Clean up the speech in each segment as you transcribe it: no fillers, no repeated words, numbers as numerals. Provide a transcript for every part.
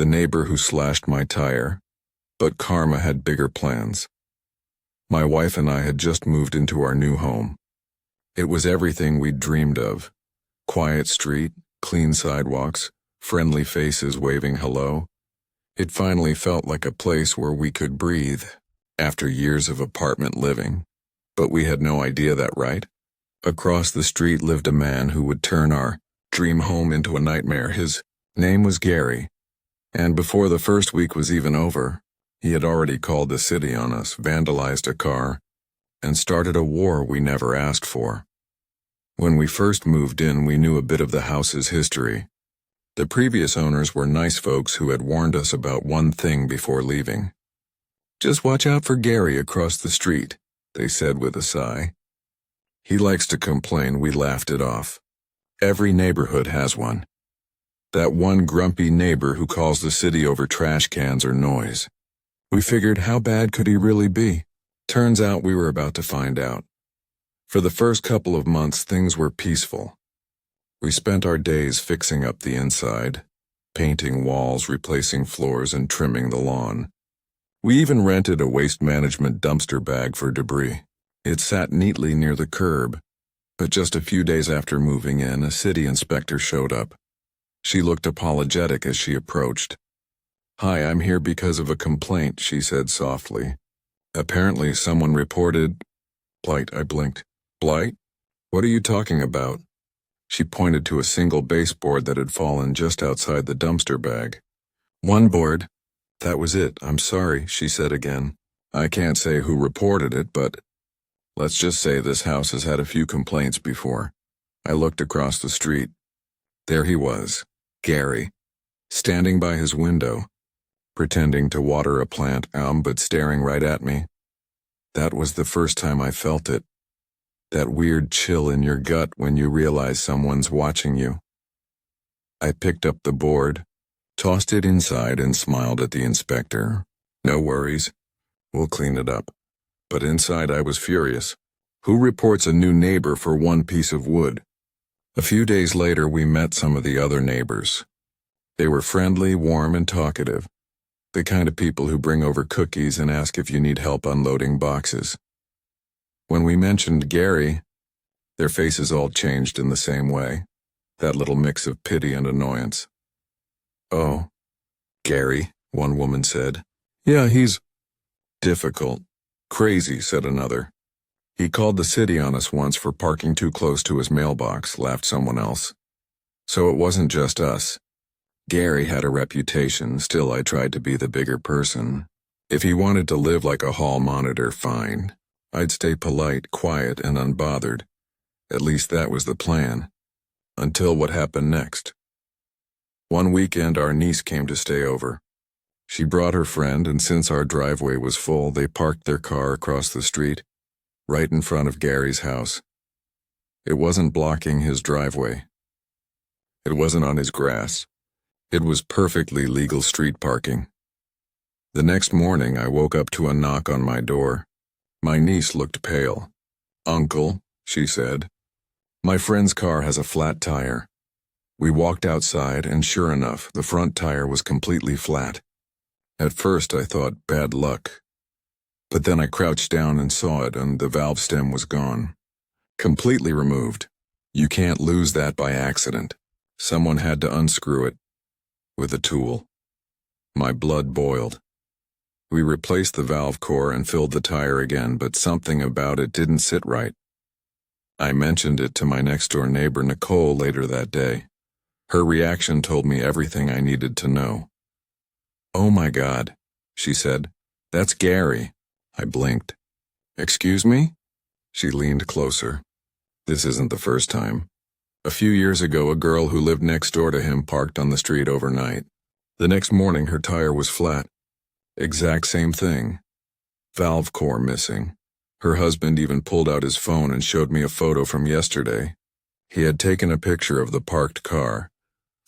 the neighbor who slashed my tire, but karma had bigger plans. My wife and I had just moved into our new home. It was everything we'd dreamed of. Quiet street, clean sidewalks, friendly faces waving hello. It finally felt like a place where we could breathe, after years of apartment living. But we had no idea that, right? Across the street lived a man who would turn our dream home into a nightmare. His name was Gary. And before the first week was even over, he had already called the city on us, vandalized a car, and started a war we never asked for. When we first moved in, we knew a bit of the house's history. The previous owners were nice folks who had warned us about one thing before leaving. "Just watch out for Gary across the street," they said with a sigh. "He likes to complain." We laughed it off. Every neighborhood has one. That one grumpy neighbor who calls the city over trash cans or noise. We figured, how bad could he really be? Turns out we were about to find out. For the first couple of months, things were peaceful. We spent our days fixing up the inside, painting walls, replacing floors, and trimming the lawn. We even rented a waste management dumpster bag for debris. It sat neatly near the curb, but just a few days after moving in, a city inspector showed up. She looked apologetic as she approached. "Hi, I'm here because of a complaint," she said softly. "Apparently someone reported blight." I blinked. "Blight? What are you talking about?" She pointed to a single baseboard that had fallen just outside the dumpster bag. "One board. That was it. I'm sorry," she said again. "I can't say who reported it, but let's just say this house has had a few complaints before." I looked across the street. There he was, Gary, standing by his window, pretending to water a plant, but staring right at me. That was the first time I felt it. That weird chill in your gut when you realize someone's watching you. I picked up the board, tossed it inside, and smiled at the inspector. "No worries. We'll clean it up." But inside I was furious. Who reports a new neighbor for one piece of wood? A few days later, we met some of the other neighbors. They were friendly, warm, and talkative. The kind of people who bring over cookies and ask if you need help unloading boxes. When we mentioned Gary, their faces all changed in the same way, that little mix of pity and annoyance. "Oh, Gary," one woman said. "Yeah, he's difficult. Crazy," said another. "He called the city on us once for parking too close to his mailbox," laughed someone else. So it wasn't just us. Gary had a reputation. Still, I tried to be the bigger person. If he wanted to live like a hall monitor, fine. I'd stay polite, quiet, and unbothered. At least that was the plan. Until what happened next. One weekend, our niece came to stay over. She brought her friend, and since our driveway was full, they parked their car across the street, right in front of Gary's house. It wasn't blocking his driveway. It wasn't on his grass. It was perfectly legal street parking. The next morning, I woke up to a knock on my door. My niece looked pale. "Uncle," she said, "my friend's car has a flat tire." We walked outside, and sure enough, the front tire was completely flat. At first, I thought bad luck. But then I crouched down and saw it, and the valve stem was gone. Completely removed. You can't lose that by accident. Someone had to unscrew it. With a tool. My blood boiled. We replaced the valve core and filled the tire again, but something about it didn't sit right. I mentioned it to my next-door neighbor, Nicole, later that day. Her reaction told me everything I needed to know. "Oh my God," she said. "That's Gary." I blinked. "Excuse me?" She leaned closer. "This isn't the first time. A few years ago, a girl who lived next door to him parked on the street overnight. The next morning, her tire was flat. Exact same thing. Valve core missing. Her husband even pulled out his phone and showed me a photo from yesterday. He had taken a picture of the parked car,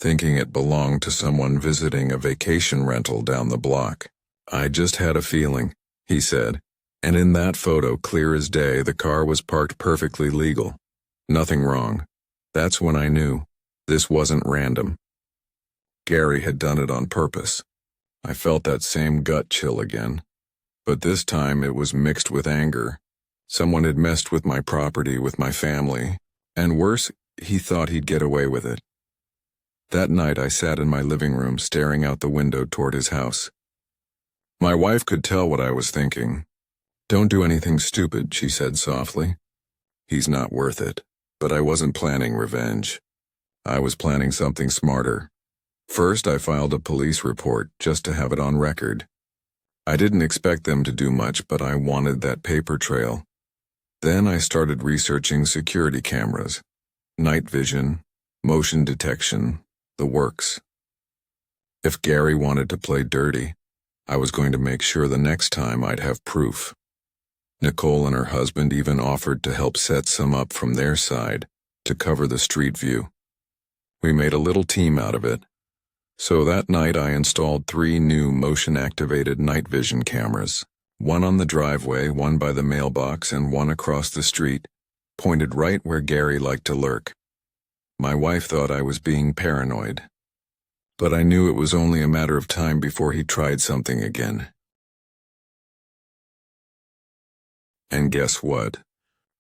thinking it belonged to someone visiting a vacation rental down the block. "I just had a feeling," he said. And in that photo, clear as day, the car was parked perfectly legal. Nothing wrong. That's when I knew this wasn't random. Gary had done it on purpose. I felt that same gut chill again, but this time it was mixed with anger. Someone had messed with my property, with my family, and worse, he thought he'd get away with it. That night I sat in my living room staring out the window toward his house. My wife could tell what I was thinking. "Don't do anything stupid," she said softly. "He's not worth it." But I wasn't planning revenge. I was planning something smarter. First, I filed a police report just to have it on record. I didn't expect them to do much, but I wanted that paper trail. Then I started researching security cameras, night vision, motion detection, the works. If Gary wanted to play dirty, I was going to make sure the next time I'd have proof. Nicole and her husband even offered to help set some up from their side to cover the street view. We made a little team out of it. So that night I installed 3 new motion-activated night vision cameras, one on the driveway, one by the mailbox, and one across the street, pointed right where Gary liked to lurk. My wife thought I was being paranoid, but I knew it was only a matter of time before he tried something again. And guess what?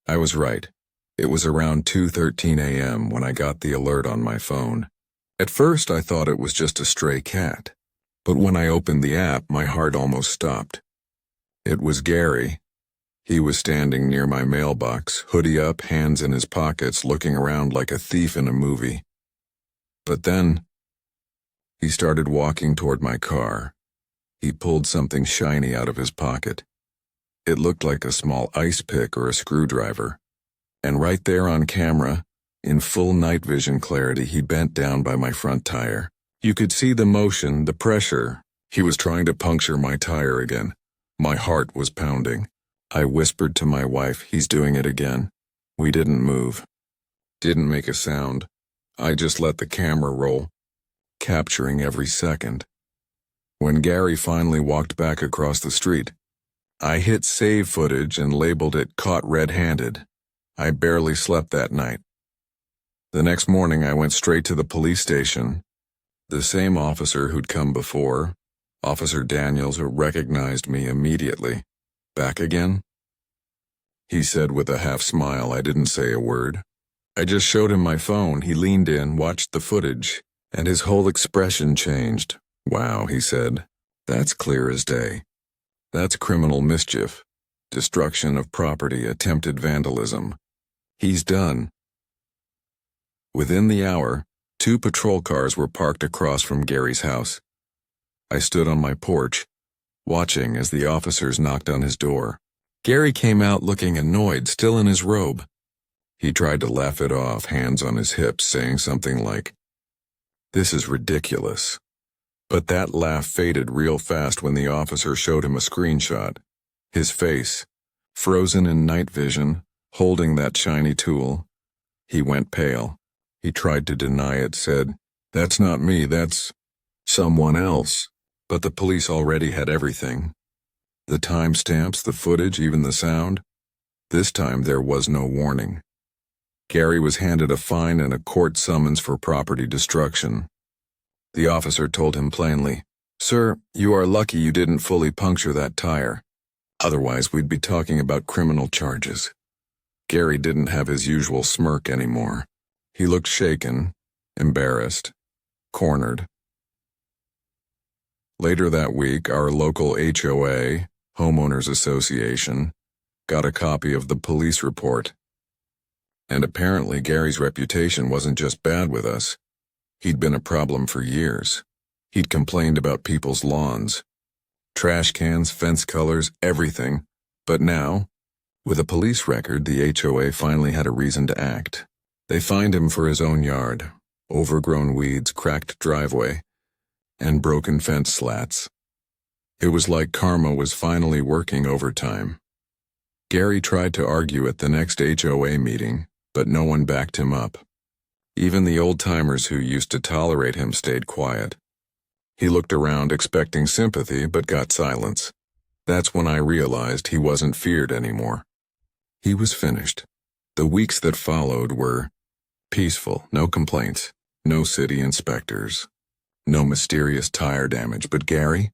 I was right. It was around 2:13 a.m. when I got the alert on my phone. At first I thought it was just a stray cat, but when I opened the app, my heart almost stopped. It was Gary. He was standing near my mailbox, hoodie up, hands in his pockets, looking around like a thief in a movie. But then, he started walking toward my car. He pulled something shiny out of his pocket. It looked like a small ice pick or a screwdriver. And right there on camera, in full night vision clarity, he bent down by my front tire. You could see the motion, the pressure. He was trying to puncture my tire again. My heart was pounding. I whispered to my wife, "He's doing it again." We didn't move. Didn't make a sound. I just let the camera roll, capturing every second. When Gary finally walked back across the street, I hit save footage and labeled it "caught red-handed." I barely slept that night. The next morning I went straight to the police station. The same officer who'd come before, Officer Daniels, who recognized me immediately. "Back again?" He said with a half smile. I didn't say a word. I just showed him my phone. He leaned in, watched the footage, and his whole expression changed. "Wow," he said. "That's clear as day. That's criminal mischief, destruction of property, attempted vandalism. He's done." Within the hour, 2 patrol cars were parked across from Gary's house. I stood on my porch, watching as the officers knocked on his door. Gary came out looking annoyed, still in his robe. He tried to laugh it off, hands on his hips, saying something like, "This is ridiculous." But that laugh faded real fast when the officer showed him a screenshot. His face, frozen in night vision, holding that shiny tool. He went pale. He tried to deny it, said, "That's not me, that's someone else." But the police already had everything. The timestamps, the footage, even the sound. This time there was no warning. Gary was handed a fine and a court summons for property destruction. The officer told him plainly, "Sir, you are lucky you didn't fully puncture that tire. Otherwise we'd be talking about criminal charges." Gary didn't have his usual smirk anymore. He looked shaken, embarrassed, cornered. Later that week, our local HOA, Homeowners Association, got a copy of the police report. And apparently Gary's reputation wasn't just bad with us. He'd been a problem for years. He'd complained about people's lawns, trash cans, fence colors, everything. But now, with a police record, the HOA finally had a reason to act. They fined him for his own yard, overgrown weeds, cracked driveway, and broken fence slats. It was like karma was finally working overtime. Gary tried to argue at the next HOA meeting, but no one backed him up. Even the old-timers who used to tolerate him stayed quiet. He looked around expecting sympathy, but got silence. That's when I realized he wasn't feared anymore. He was finished. The weeks that followed were peaceful, no complaints, no city inspectors. No mysterious tire damage, but Gary?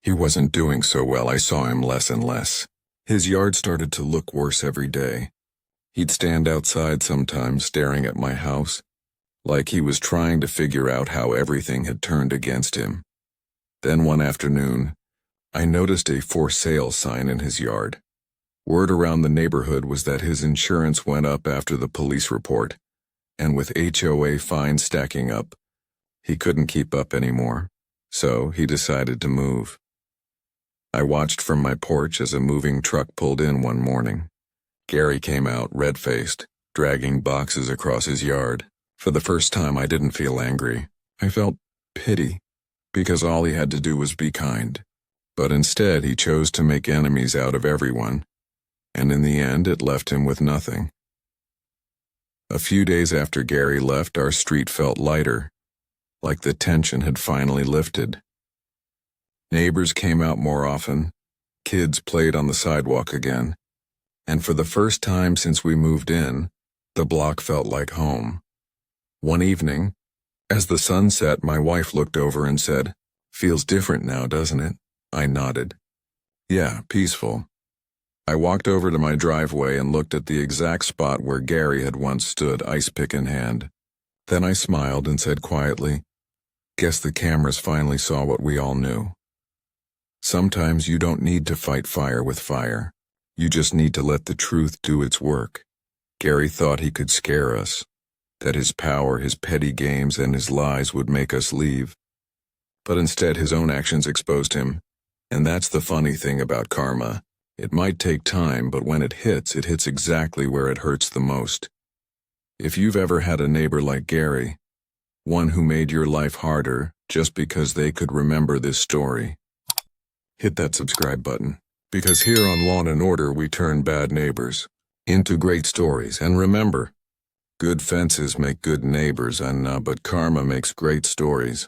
He wasn't doing so well. I saw him less and less. His yard started to look worse every day. He'd stand outside sometimes staring at my house, like he was trying to figure out how everything had turned against him. Then one afternoon, I noticed a for sale sign in his yard. Word around the neighborhood was that his insurance went up after the police report, and with HOA fines stacking up, he couldn't keep up anymore, so he decided to move. I watched from my porch as a moving truck pulled in one morning. Gary came out red-faced, dragging boxes across his yard. For the first time, I didn't feel angry. I felt pity, because all he had to do was be kind. But instead, he chose to make enemies out of everyone, and in the end, it left him with nothing. A few days after Gary left, our street felt lighter, like the tension had finally lifted. Neighbors came out more often, kids played on the sidewalk again, and for the first time since we moved in, the block felt like home. One evening, as the sun set, my wife looked over and said, "Feels different now, doesn't it?" I nodded. "Yeah, peaceful." I walked over to my driveway and looked at the exact spot where Gary had once stood, ice pick in hand. Then I smiled and said quietly, "Guess the cameras finally saw what we all knew. Sometimes you don't need to fight fire with fire. You just need to let the truth do its work." Gary thought he could scare us, that his power, his petty games, and his lies would make us leave. But instead his own actions exposed him. And that's the funny thing about karma. It might take time, but when it hits exactly where it hurts the most. If you've ever had a neighbor like Gary, one who made your life harder just because they could remember this story, hit that subscribe button, because here on Law & Order we turn bad neighbors into great stories. And remember, good fences make good neighbors, but karma makes great stories.